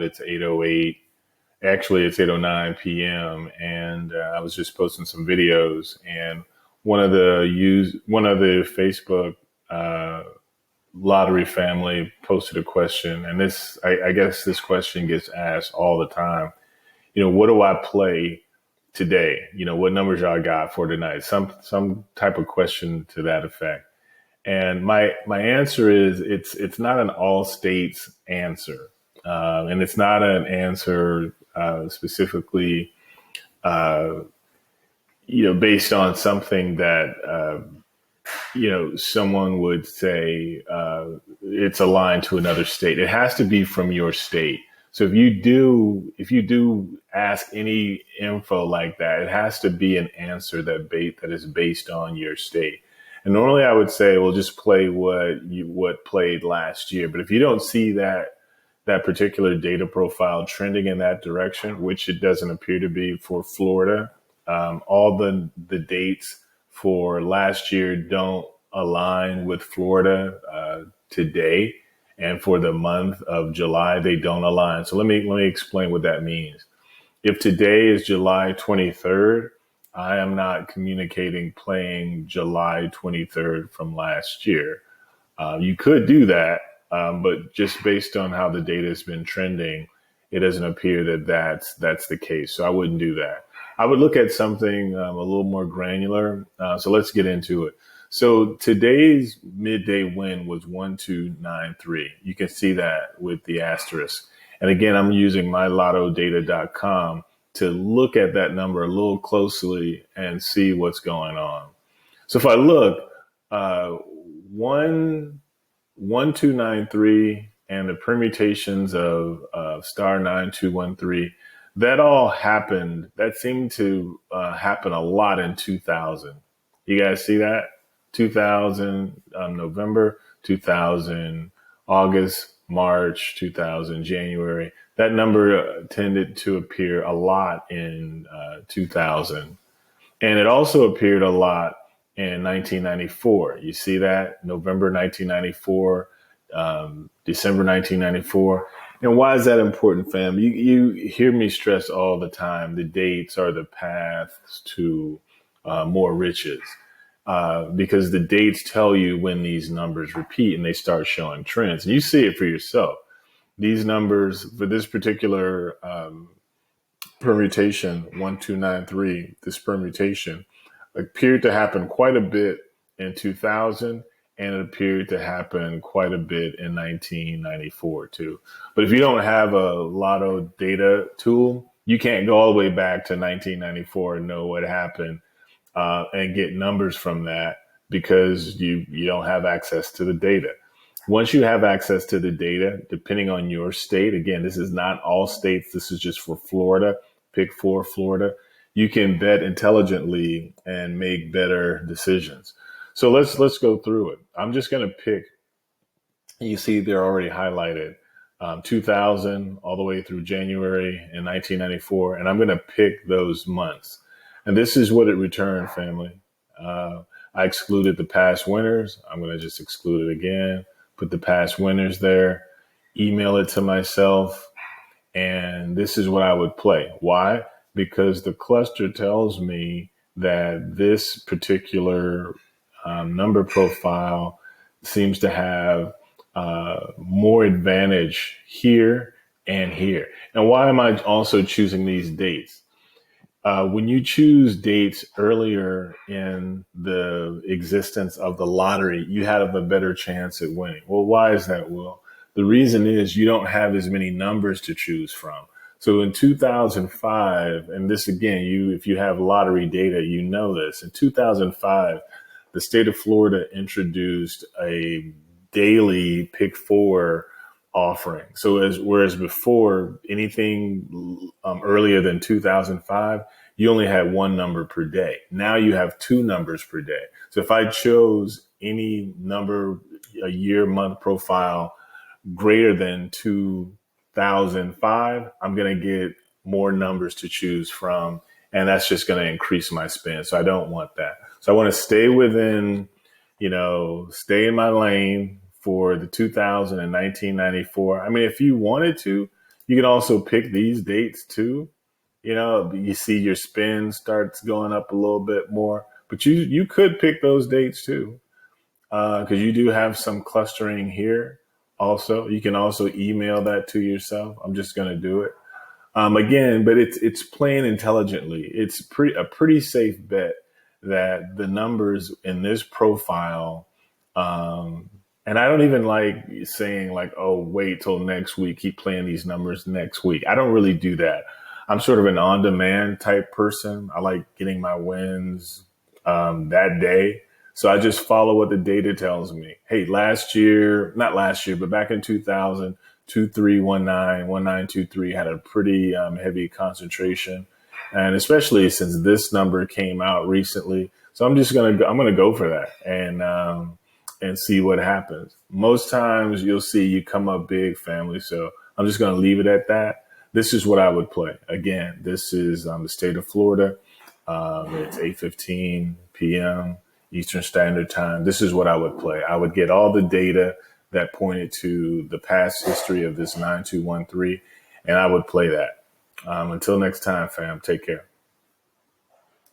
It's 8:08. Actually, it's 8:09 p.m. And I was just posting some videos, and one of the Facebook uh, lottery family posted a question, and I guess this question gets asked all the time. What do I play today? What numbers y'all got for tonight? Some type of question to that effect. And my answer is it's not an all states answer, and it's not an answer specifically, uh, based on something that someone would say it's aligned to another state. It has to be from your state. So if you do ask any info like that, it has to be an answer that is based on your state. And normally I would say, well, just play what played last year. But if you don't see that particular data profile trending in that direction, which it doesn't appear to be for Florida, all the dates for last year don't align with Florida today, and for the month of July they don't align. So let me explain what that means. If today is July 23rd, I am not communicating playing July 23rd from last year. You could do that, but just based on how the data has been trending, it doesn't appear that that's the case. So I wouldn't do that. I would look at something a little more granular. So let's get into it. So today's midday win was 1293. You can see that with the asterisk. And again, I'm using mylottodata.com to look at that number a little closely and see what's going on. So if I look, one 1293 and the permutations of star 9213, that all happened. That seemed to happen a lot in 2000. You guys see that? 2000 November, 2000 August, March, 2000 January. That number tended to appear a lot in 2000. And it also appeared a lot in 1994. You see that? November 1994, December 1994. And why is that important, fam? You hear me stress all the time, the dates are the paths to more riches. Because the dates tell you when these numbers repeat and they start showing trends. And you see it for yourself. These numbers for this particular permutation, 1293, this permutation appeared to happen quite a bit in 2000, and it appeared to happen quite a bit in 1994 too. But if you don't have a lotto data tool, you can't go all the way back to 1994 and know what happened and get numbers from that, because you don't have access to the data. Once you have access to the data, depending on your state, again, this is not all states. This is just for Florida, Pick4 Florida. You can bet intelligently and make better decisions. So let's go through it. I'm just going to pick. You see, they're already highlighted, 2000 all the way through January in 1994, and I'm going to pick those months. And this is what it returned, family. I excluded the past winners. I'm going to just exclude it again, put the past winners there, email it to myself, and this is what I would play. Why? Because the cluster tells me that this particular number profile seems to have more advantage here and here. And why am I also choosing these dates? When you choose dates earlier in the existence of the lottery, you have a better chance at winning. Well, why is that, Will? The reason is you don't have as many numbers to choose from. So in 2005, and this again, if you have lottery data, you know this. In 2005, the state of Florida introduced a daily Pick4 offering. So whereas before, anything earlier than 2005, you only had one number per day. Now you have two numbers per day. So if I chose any number, a year, month profile greater than 2005, I'm going to get more numbers to choose from. And that's just going to increase my spend. So I don't want that. So I want to stay within, stay in my lane for the 2000 and 1994. I mean, if you wanted to, You can also pick these dates too. You know, you see your spin starts going up a little bit more, but you could pick those dates too, because you do have some clustering here. Also, you can also email that to yourself. I'm just going to do it again, but it's playing intelligently. It's a pretty safe bet that the numbers in this profile, and I don't even like saying like, oh, wait till next week, keep playing these numbers next week. I don't really do that. I'm sort of an on-demand type person. I like getting my wins that day. So I just follow what the data tells me. Hey, not last year, but back in 2000, 2319 had a pretty heavy concentration, and especially since this number came out recently. So I'm gonna go for that and see what happens. Most times you'll see you come up big, family. So I'm just gonna leave it at that. This is what I would play. Again, this is the state of Florida. It's 8:15 p.m. Eastern Standard Time. This is what I would play. I would get all the data that pointed to the past history of this 9213, and I would play that. Until next time, fam, take care.